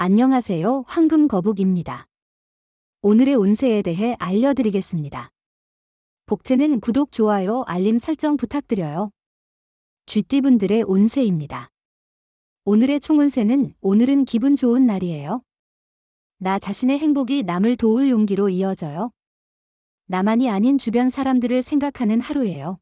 안녕하세요. 황금거북입니다. 오늘의 운세에 대해 알려드리겠습니다. 복채는 구독, 좋아요, 알림 설정 부탁드려요. 쥐띠분들의 운세입니다. 오늘의 총운세는 오늘은 기분 좋은 날이에요. 나 자신의 행복이 남을 도울 용기로 이어져요. 나만이 아닌 주변 사람들을 생각하는 하루예요.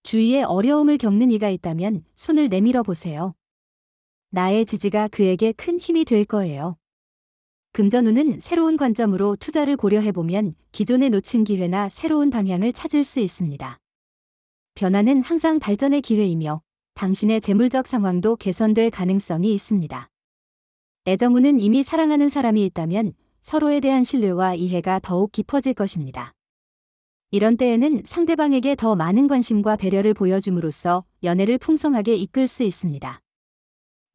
주위에 어려움을 겪는 이가 있다면 손을 내밀어 보세요. 나의 지지가 그에게 큰 힘이 될 거예요. 금전운은 새로운 관점으로 투자를 고려해보면 기존에 놓친 기회나 새로운 방향을 찾을 수 있습니다. 변화는 항상 발전의 기회이며 당신의 재물적 상황도 개선될 가능성이 있습니다. 애정운은 이미 사랑하는 사람이 있다면 서로에 대한 신뢰와 이해가 더욱 깊어질 것입니다. 이런 때에는 상대방에게 더 많은 관심과 배려를 보여줌으로써 연애를 풍성하게 이끌 수 있습니다.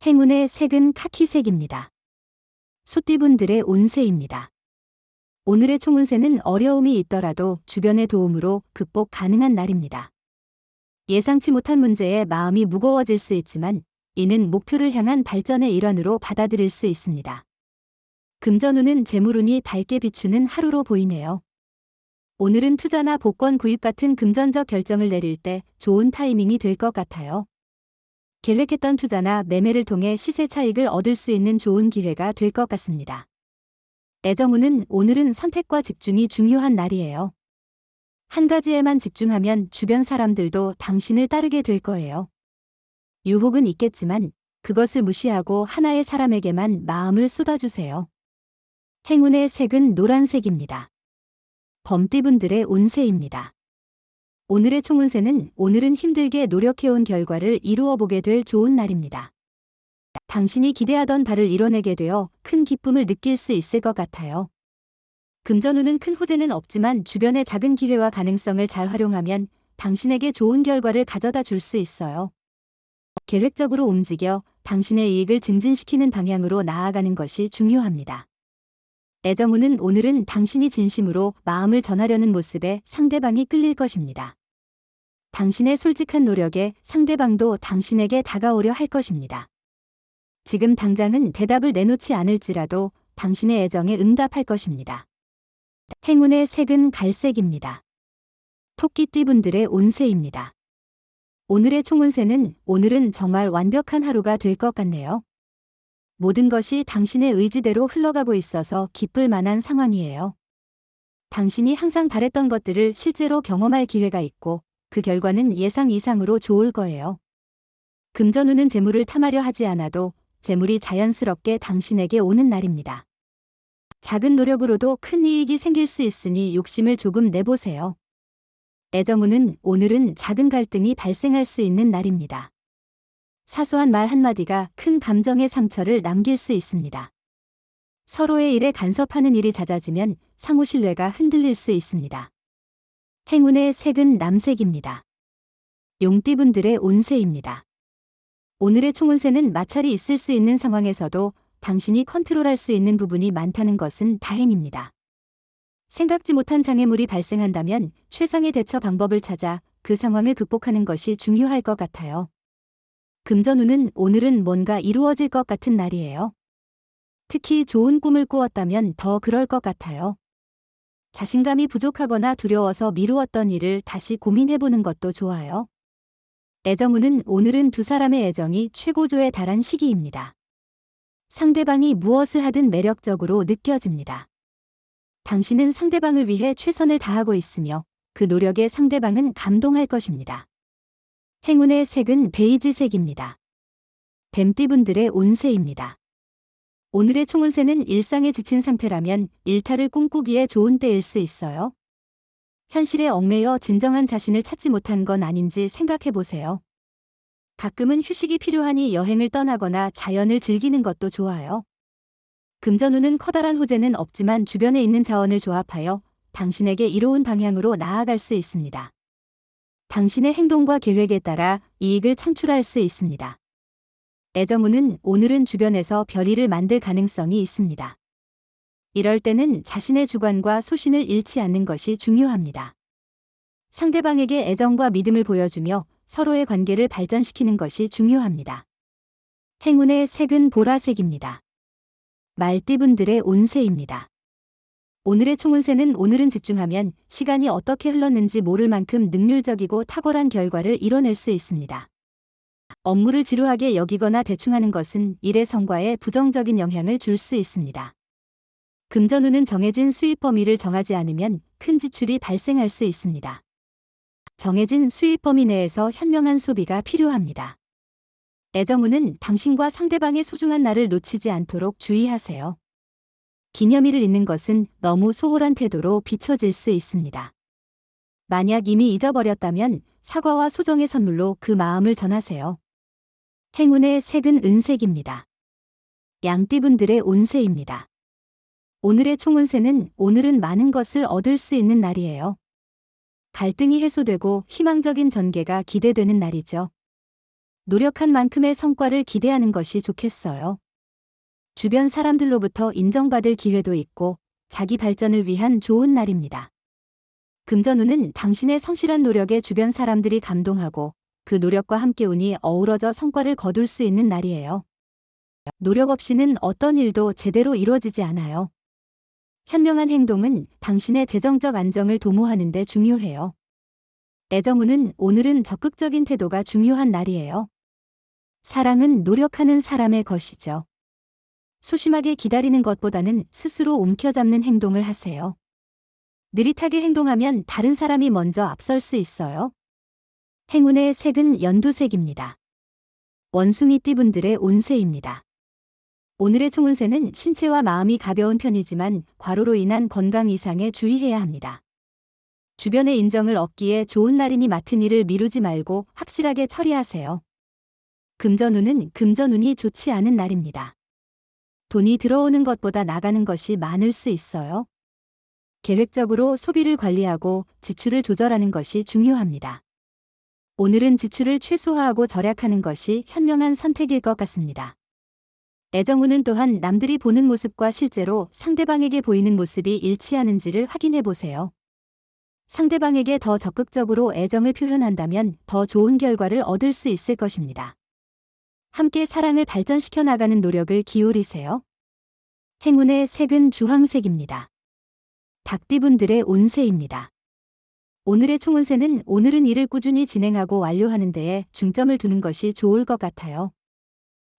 행운의 색은 카키색입니다. 소띠분들의 운세입니다. 오늘의 총운세는 어려움이 있더라도 주변의 도움으로 극복 가능한 날입니다. 예상치 못한 문제에 마음이 무거워질 수 있지만 이는 목표를 향한 발전의 일환으로 받아들일 수 있습니다. 금전운은 재물운이 밝게 비추는 하루로 보이네요. 오늘은 투자나 복권 구입 같은 금전적 결정을 내릴 때 좋은 타이밍이 될 것 같아요. 계획했던 투자나 매매를 통해 시세 차익을 얻을 수 있는 좋은 기회가 될 것 같습니다. 애정운은 오늘은 선택과 집중이 중요한 날이에요. 한 가지에만 집중하면 주변 사람들도 당신을 따르게 될 거예요. 유혹은 있겠지만 그것을 무시하고 하나의 사람에게만 마음을 쏟아주세요. 행운의 색은 노란색입니다. 범띠분들의 운세입니다. 오늘의 총운세는 오늘은 힘들게 노력해온 결과를 이루어 보게 될 좋은 날입니다. 당신이 기대하던 바를 이뤄내게 되어 큰 기쁨을 느낄 수 있을 것 같아요. 금전운은 큰 호재는 없지만 주변의 작은 기회와 가능성을 잘 활용하면 당신에게 좋은 결과를 가져다 줄 수 있어요. 계획적으로 움직여 당신의 이익을 증진시키는 방향으로 나아가는 것이 중요합니다. 애정운은 오늘은 당신이 진심으로 마음을 전하려는 모습에 상대방이 끌릴 것입니다. 당신의 솔직한 노력에 상대방도 당신에게 다가오려 할 것입니다. 지금 당장은 대답을 내놓지 않을지라도 당신의 애정에 응답할 것입니다. 행운의 색은 갈색입니다. 토끼띠분들의 운세입니다. 오늘의 총운세는 오늘은 정말 완벽한 하루가 될 것 같네요. 모든 것이 당신의 의지대로 흘러가고 있어서 기쁠 만한 상황이에요. 당신이 항상 바랬던 것들을 실제로 경험할 기회가 있고 그 결과는 예상 이상으로 좋을 거예요. 금전운은 재물을 탐하려 하지 않아도 재물이 자연스럽게 당신에게 오는 날입니다. 작은 노력으로도 큰 이익이 생길 수 있으니 욕심을 조금 내보세요. 애정운은 오늘은 작은 갈등이 발생할 수 있는 날입니다. 사소한 말 한마디가 큰 감정의 상처를 남길 수 있습니다. 서로의 일에 간섭하는 일이 잦아지면 상호 신뢰가 흔들릴 수 있습니다. 행운의 색은 남색입니다. 용띠분들의 운세입니다. 오늘의 총운세는 마찰이 있을 수 있는 상황에서도 당신이 컨트롤할 수 있는 부분이 많다는 것은 다행입니다. 생각지 못한 장애물이 발생한다면 최상의 대처 방법을 찾아 그 상황을 극복하는 것이 중요할 것 같아요. 금전운은 오늘은 뭔가 이루어질 것 같은 날이에요. 특히 좋은 꿈을 꾸었다면 더 그럴 것 같아요. 자신감이 부족하거나 두려워서 미루었던 일을 다시 고민해보는 것도 좋아요. 애정운은 오늘은 두 사람의 애정이 최고조에 달한 시기입니다. 상대방이 무엇을 하든 매력적으로 느껴집니다. 당신은 상대방을 위해 최선을 다하고 있으며 그 노력에 상대방은 감동할 것입니다. 행운의 색은 베이지색입니다. 뱀띠분들의 운세입니다. 오늘의 총운세는 일상에 지친 상태라면 일탈을 꿈꾸기에 좋은 때일 수 있어요. 현실에 얽매여 진정한 자신을 찾지 못한 건 아닌지 생각해 보세요. 가끔은 휴식이 필요하니 여행을 떠나거나 자연을 즐기는 것도 좋아요. 금전운은 커다란 호재는 없지만 주변에 있는 자원을 조합하여 당신에게 이로운 방향으로 나아갈 수 있습니다. 당신의 행동과 계획에 따라 이익을 창출할 수 있습니다. 애정운은 오늘은 주변에서 별일을 만들 가능성이 있습니다. 이럴 때는 자신의 주관과 소신을 잃지 않는 것이 중요합니다. 상대방에게 애정과 믿음을 보여주며 서로의 관계를 발전시키는 것이 중요합니다. 행운의 색은 보라색입니다. 말띠분들의 운세입니다. 오늘의 총운세는 오늘은 집중하면 시간이 어떻게 흘렀는지 모를 만큼 능률적이고 탁월한 결과를 이뤄낼 수 있습니다. 업무를 지루하게 여기거나 대충하는 것은 일의 성과에 부정적인 영향을 줄 수 있습니다. 금전운은 정해진 수입 범위를 정하지 않으면 큰 지출이 발생할 수 있습니다. 정해진 수입 범위 내에서 현명한 소비가 필요합니다. 애정운은 당신과 상대방의 소중한 날을 놓치지 않도록 주의하세요. 기념일을 잊는 것은 너무 소홀한 태도로 비춰질 수 있습니다. 만약 이미 잊어버렸다면 사과와 소정의 선물로 그 마음을 전하세요. 행운의 색은 은색입니다. 양띠분들의 운세입니다. 오늘의 총운세는 오늘은 많은 것을 얻을 수 있는 날이에요. 갈등이 해소되고 희망적인 전개가 기대되는 날이죠. 노력한 만큼의 성과를 기대하는 것이 좋겠어요. 주변 사람들로부터 인정받을 기회도 있고 자기 발전을 위한 좋은 날입니다. 금전운은 당신의 성실한 노력에 주변 사람들이 감동하고 그 노력과 함께 운이 어우러져 성과를 거둘 수 있는 날이에요. 노력 없이는 어떤 일도 제대로 이루어지지 않아요. 현명한 행동은 당신의 재정적 안정을 도모하는 데 중요해요. 애정운은 오늘은 적극적인 태도가 중요한 날이에요. 사랑은 노력하는 사람의 것이죠. 소심하게 기다리는 것보다는 스스로 움켜잡는 행동을 하세요. 느릿하게 행동하면 다른 사람이 먼저 앞설 수 있어요. 행운의 색은 연두색입니다. 원숭이띠분들의 운세입니다. 오늘의 총운세는 신체와 마음이 가벼운 편이지만 과로로 인한 건강 이상에 주의해야 합니다. 주변의 인정을 얻기에 좋은 날이니 맡은 일을 미루지 말고 확실하게 처리하세요. 금전운은 금전운이 좋지 않은 날입니다. 돈이 들어오는 것보다 나가는 것이 많을 수 있어요. 계획적으로 소비를 관리하고 지출을 조절하는 것이 중요합니다. 오늘은 지출을 최소화하고 절약하는 것이 현명한 선택일 것 같습니다. 애정운은 또한 남들이 보는 모습과 실제로 상대방에게 보이는 모습이 일치하는지를 확인해 보세요. 상대방에게 더 적극적으로 애정을 표현한다면 더 좋은 결과를 얻을 수 있을 것입니다. 함께 사랑을 발전시켜 나가는 노력을 기울이세요. 행운의 색은 주황색입니다. 닭띠분들의 운세입니다. 오늘의 총운세는 오늘은 일을 꾸준히 진행하고 완료하는 데에 중점을 두는 것이 좋을 것 같아요.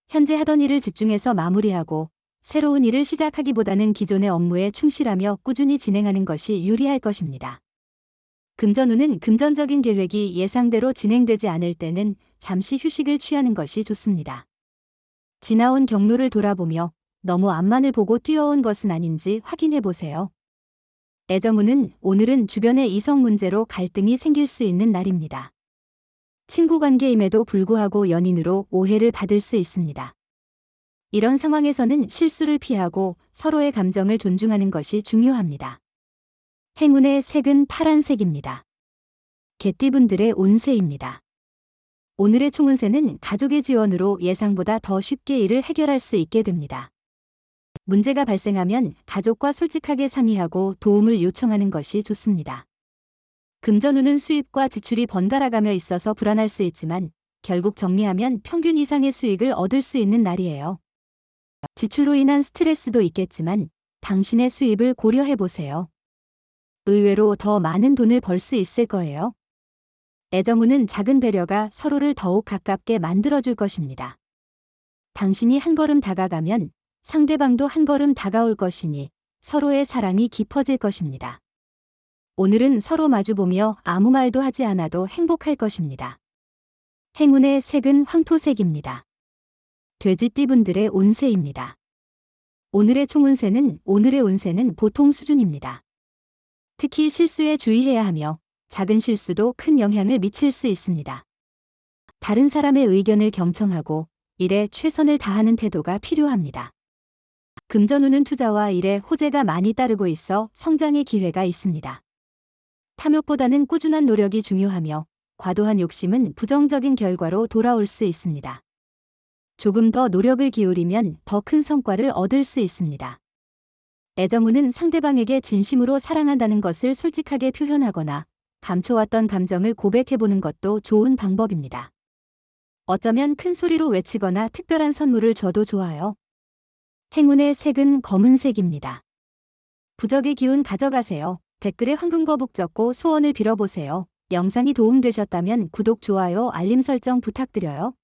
현재 하던 일을 집중해서 마무리하고 새로운 일을 시작하기보다는 기존의 업무에 충실하며 꾸준히 진행하는 것이 유리할 것입니다. 금전운은 금전적인 계획이 예상대로 진행되지 않을 때는 잠시 휴식을 취하는 것이 좋습니다. 지나온 경로를 돌아보며 너무 앞만을 보고 뛰어온 것은 아닌지 확인해 보세요. 애정운은 오늘은 주변의 이성 문제로 갈등이 생길 수 있는 날입니다. 친구 관계임에도 불구하고 연인으로 오해를 받을 수 있습니다. 이런 상황에서는 실수를 피하고 서로의 감정을 존중하는 것이 중요합니다. 행운의 색은 파란색입니다. 개띠분들의 운세입니다. 오늘의 총운세는 가족의 지원으로 예상보다 더 쉽게 일을 해결할 수 있게 됩니다. 문제가 발생하면 가족과 솔직하게 상의하고 도움을 요청하는 것이 좋습니다. 금전운은 수입과 지출이 번갈아가며 있어서 불안할 수 있지만 결국 정리하면 평균 이상의 수익을 얻을 수 있는 날이에요. 지출로 인한 스트레스도 있겠지만 당신의 수입을 고려해 보세요. 의외로 더 많은 돈을 벌 수 있을 거예요. 애정운은 작은 배려가 서로를 더욱 가깝게 만들어줄 것입니다. 당신이 한 걸음 다가가면 상대방도 한 걸음 다가올 것이니 서로의 사랑이 깊어질 것입니다. 오늘은 서로 마주보며 아무 말도 하지 않아도 행복할 것입니다. 행운의 색은 황토색입니다. 돼지띠분들의 운세입니다. 오늘의 운세는 보통 수준입니다. 특히 실수에 주의해야 하며 작은 실수도 큰 영향을 미칠 수 있습니다. 다른 사람의 의견을 경청하고 일에 최선을 다하는 태도가 필요합니다. 금전운은 투자와 일에 호재가 많이 따르고 있어 성장의 기회가 있습니다. 탐욕보다는 꾸준한 노력이 중요하며 과도한 욕심은 부정적인 결과로 돌아올 수 있습니다. 조금 더 노력을 기울이면 더 큰 성과를 얻을 수 있습니다. 애정운은 상대방에게 진심으로 사랑한다는 것을 솔직하게 표현하거나 감춰왔던 감정을 고백해보는 것도 좋은 방법입니다. 어쩌면 큰 소리로 외치거나 특별한 선물을 줘도 좋아요. 행운의 색은 검은색입니다. 부적의 기운 가져가세요. 댓글에 황금거북 적고 소원을 빌어보세요. 영상이 도움되셨다면 구독, 좋아요, 알림 설정 부탁드려요.